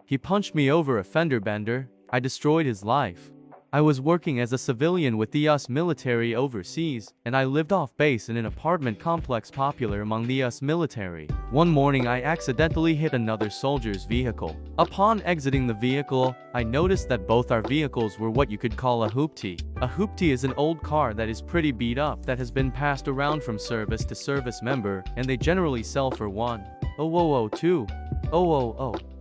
He punched me over a fender bender. I destroyed his life. I was working as a civilian with the US military overseas, and I lived off base in an apartment complex popular among the US military. One morning I accidentally hit another soldier's vehicle. Upon exiting the vehicle, I noticed that both our vehicles were what you could call a hoopty. A hoopty is an old car that is pretty beat up that has been passed around from service to service member, and they generally sell for 1,002.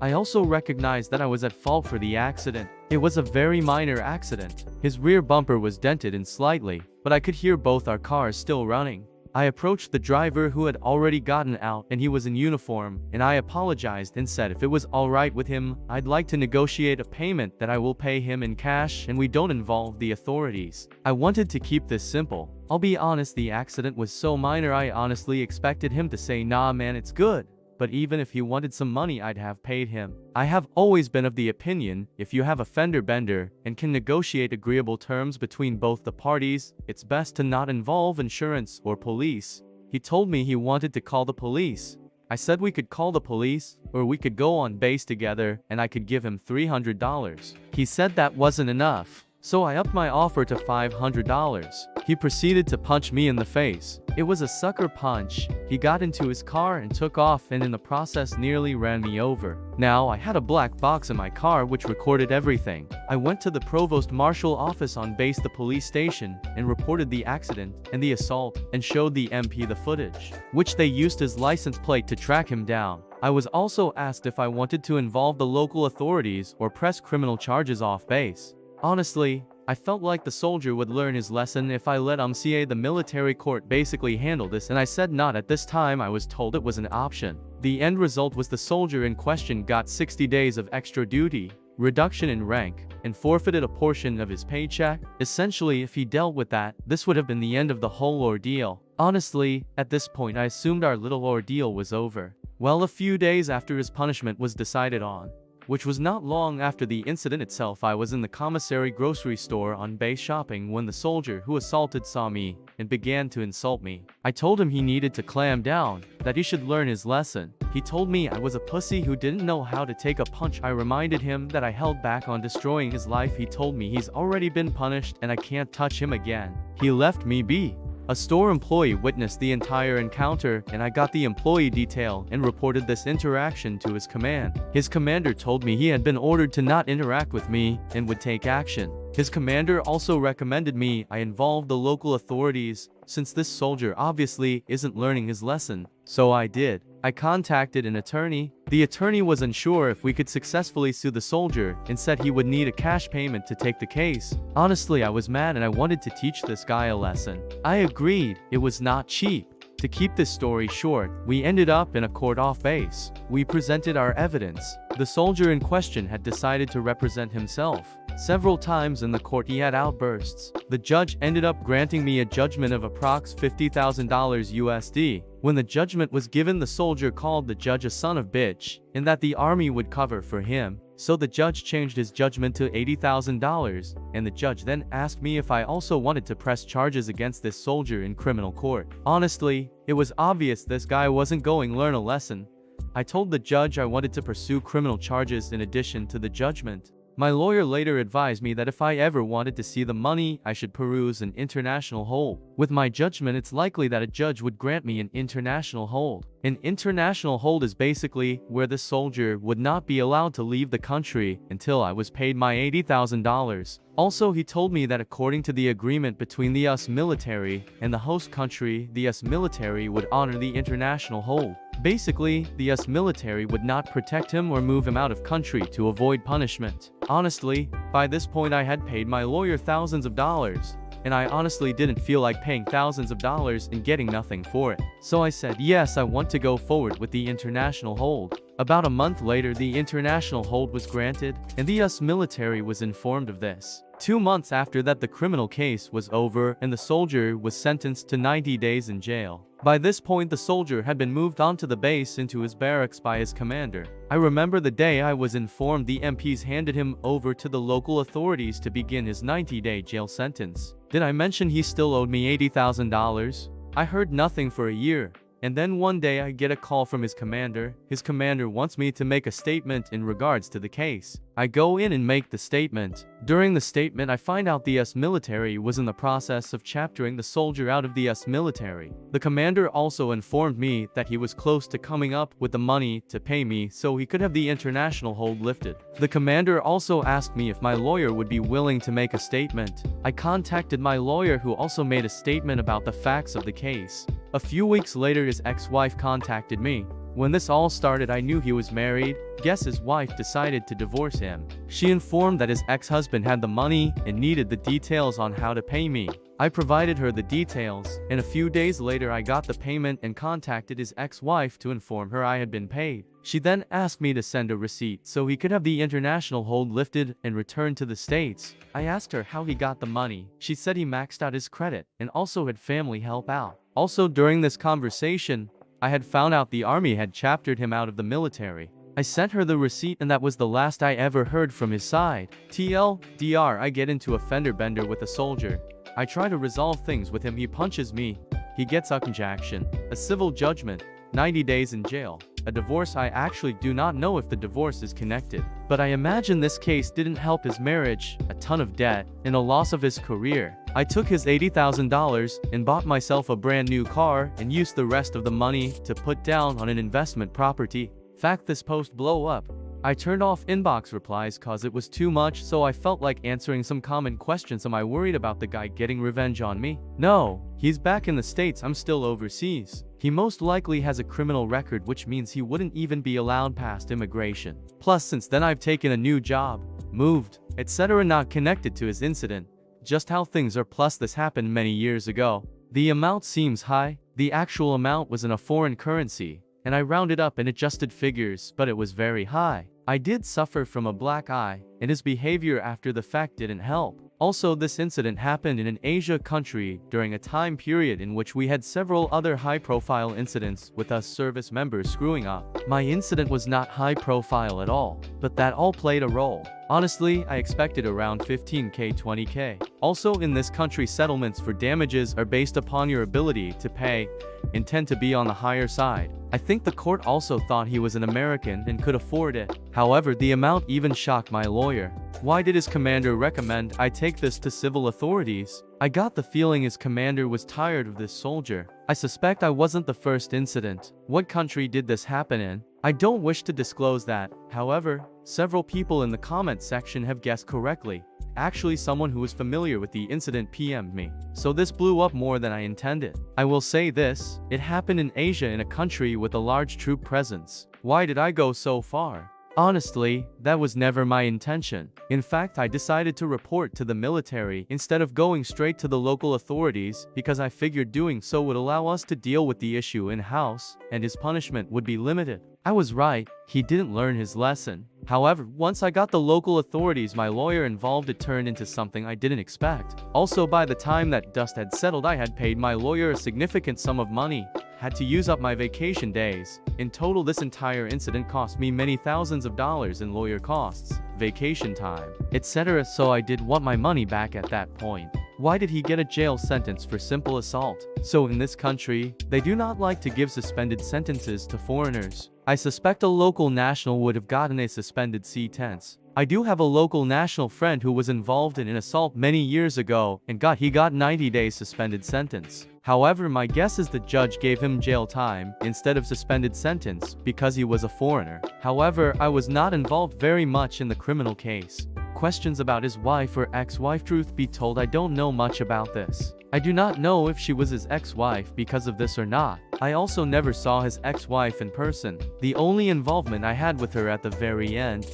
I also recognized that I was at fault for the accident. It was a very minor accident. His rear bumper was dented in slightly, but I could hear both our cars still running. I approached the driver who had already gotten out, and he was in uniform, and I apologized and said if it was alright with him, I'd like to negotiate a payment that I will pay him in cash and we don't involve the authorities. I wanted to keep this simple. I'll be honest, the accident was so minor I honestly expected him to say nah man, it's good. But even if he wanted some money, I'd have paid him. I have always been of the opinion, if you have a fender bender and can negotiate agreeable terms between both the parties, it's best to not involve insurance or police. He told me he wanted to call the police. I said we could call the police, or we could go on base together and I could give him $300. He said that wasn't enough, so I upped my offer to $500. He proceeded to punch me in the face. It was a sucker punch. He got into his car and took off, and in the process nearly ran me over. Now, I had a black box in my car which recorded everything. I went to the provost marshal office on base, the police station, and reported the accident and the assault and showed the MP the footage, which they used his license plate to track him down. I was also asked if I wanted to involve the local authorities or press criminal charges off base. Honestly, I felt like the soldier would learn his lesson if I let the military court basically handle this, and I said not at this time. I was told it was an option. The end result was the soldier in question got 60 days of extra duty, reduction in rank, and forfeited a portion of his paycheck. Essentially, if he dealt with that, this would have been the end of the whole ordeal. Honestly, at this point I assumed our little ordeal was over. Well, a few days after his punishment was decided on, which was not long after the incident itself, I was in the commissary grocery store on base shopping when the soldier who assaulted saw me and began to insult me. I told him he needed to clam down, that he should learn his lesson. He told me I was a pussy who didn't know how to take a punch. I reminded him that I held back on destroying his life. He told me he's already been punished and I can't touch him again. He left me be. A store employee witnessed the entire encounter, and I got the employee detail and reported this interaction to his command. His commander told me he had been ordered to not interact with me and would take action. His commander also recommended I involve the local authorities, since this soldier obviously isn't learning his lesson. So I did. I contacted an attorney. The attorney was unsure if we could successfully sue the soldier and said he would need a cash payment to take the case. Honestly, I was mad and I wanted to teach this guy a lesson. I agreed. It was not cheap. To keep this story short, we ended up in a court off base. We presented our evidence. The soldier in question had decided to represent himself. Several times in the court he had outbursts. The judge ended up granting me a judgment of approx $50,000 USD. When the judgment was given, the soldier called the judge a son of bitch, and that the army would cover for him. So the judge changed his judgment to $80,000, and the judge then asked me if I also wanted to press charges against this soldier in criminal court. Honestly, it was obvious this guy wasn't going to learn a lesson. I told the judge I wanted to pursue criminal charges in addition to the judgment. My lawyer later advised me that if I ever wanted to see the money, I should peruse an international hold. With my judgment, it's likely that a judge would grant me an international hold. An international hold is basically where the soldier would not be allowed to leave the country until I was paid my $80,000. Also, he told me that according to the agreement between the US military and the host country, the US military would honor the international hold. Basically, the US military would not protect him or move him out of country to avoid punishment. Honestly, by this point I had paid my lawyer thousands of dollars, and I honestly didn't feel like paying thousands of dollars and getting nothing for it. So I said yes, I want to go forward with the international hold. About a month later, the international hold was granted, and the US military was informed of this. 2 months after that, the criminal case was over and the soldier was sentenced to 90 days in jail. By this point, the soldier had been moved onto the base into his barracks by his commander. I remember the day I was informed the MPs handed him over to the local authorities to begin his 90-day jail sentence. Did I mention he still owed me $80,000? I heard nothing for a year, And then one day I get a call from his commander. His commander wants me to make a statement in regards to the case. I go in and make the statement. During the statement, I find out the US military was in the process of chaptering the soldier out of the US military. The commander also informed me that he was close to coming up with the money to pay me so he could have the international hold lifted. The commander also asked me if my lawyer would be willing to make a statement. I contacted my lawyer, who also made a statement about the facts of the case. A few weeks later, his ex-wife contacted me. When this all started, I knew he was married. Guess his wife decided to divorce him. She informed that his ex-husband had the money and needed the details on how to pay me. I provided her the details, and a few days later I got the payment and contacted his ex-wife to inform her I had been paid. She then asked me to send a receipt so he could have the international hold lifted and returned to the States. I asked her how he got the money. She said he maxed out his credit and also had family help out. Also, during this conversation, I had found out the army had chaptered him out of the military. I sent her the receipt, and that was the last I ever heard from his side. TLDR, I get into a fender bender with a soldier. I try to resolve things with him. He punches me. He gets a conjaction, a civil judgment, 90 days in jail, a divorce. I actually do not know if the divorce is connected, but I imagine this case didn't help his marriage, a ton of debt, and a loss of his career. I took his $80,000 and bought myself a brand new car and used the rest of the money to put down on an investment property. Fact, this post blow up. I turned off inbox replies cause it was too much, so I felt like answering some common questions. Am I worried about the guy getting revenge on me? No, he's back in the States, I'm still overseas. He most likely has a criminal record, which means he wouldn't even be allowed past immigration. Plus, since then I've taken a new job, moved, etc. Not connected to his incident, just how things are. Plus, this happened many years ago. The amount seems high. The actual amount was in a foreign currency, and I rounded up and adjusted figures, but it was very high. I did suffer from a black eye, and his behavior after the fact didn't help. Also, this incident happened in an Asia country during a time period in which we had several other high-profile incidents with us service members screwing up. My incident was not high-profile at all, but that all played a role. Honestly, I expected around 15k, 20k. Also, in this country, settlements for damages are based upon your ability to pay and tend to be on the higher side. I think the court also thought he was an American and could afford it. However, the amount even shocked my lawyer. Why did his commander recommend I take this to civil authorities? I got the feeling his commander was tired of this soldier. I suspect I wasn't the first incident. What country did this happen in? I don't wish to disclose that. However, several people in the comment section have guessed correctly. Actually, someone who was familiar with the incident PM'd me. So this blew up more than I intended. I will say this, it happened in Asia, in a country with a large troop presence. Why did I go so far? Honestly, that was never my intention. In fact, I decided to report to the military instead of going straight to the local authorities because I figured doing so would allow us to deal with the issue in-house, and his punishment would be limited. I was right, he didn't learn his lesson. However, once I got the local authorities, my lawyer involved, it turned into something I didn't expect. Also, by the time that dust had settled, I had paid my lawyer a significant sum of money, had to use up my vacation days. In total, this entire incident cost me many thousands of dollars in lawyer costs, vacation time, etc. So I did want my money back at that point. Why did he get a jail sentence for simple assault? So in this country, they do not like to give suspended sentences to foreigners. I suspect a local national would have gotten a suspended sentence. I do have a local national friend who was involved in an assault many years ago and he got 90 days suspended sentence. However, my guess is the judge gave him jail time instead of suspended sentence because he was a foreigner. However, I was not involved very much in the criminal case. Questions about his wife or ex-wife? Truth be told, I don't know much about this. I do not know if she was his ex-wife because of this or not. I also never saw his ex-wife in person. The only involvement I had with her at the very end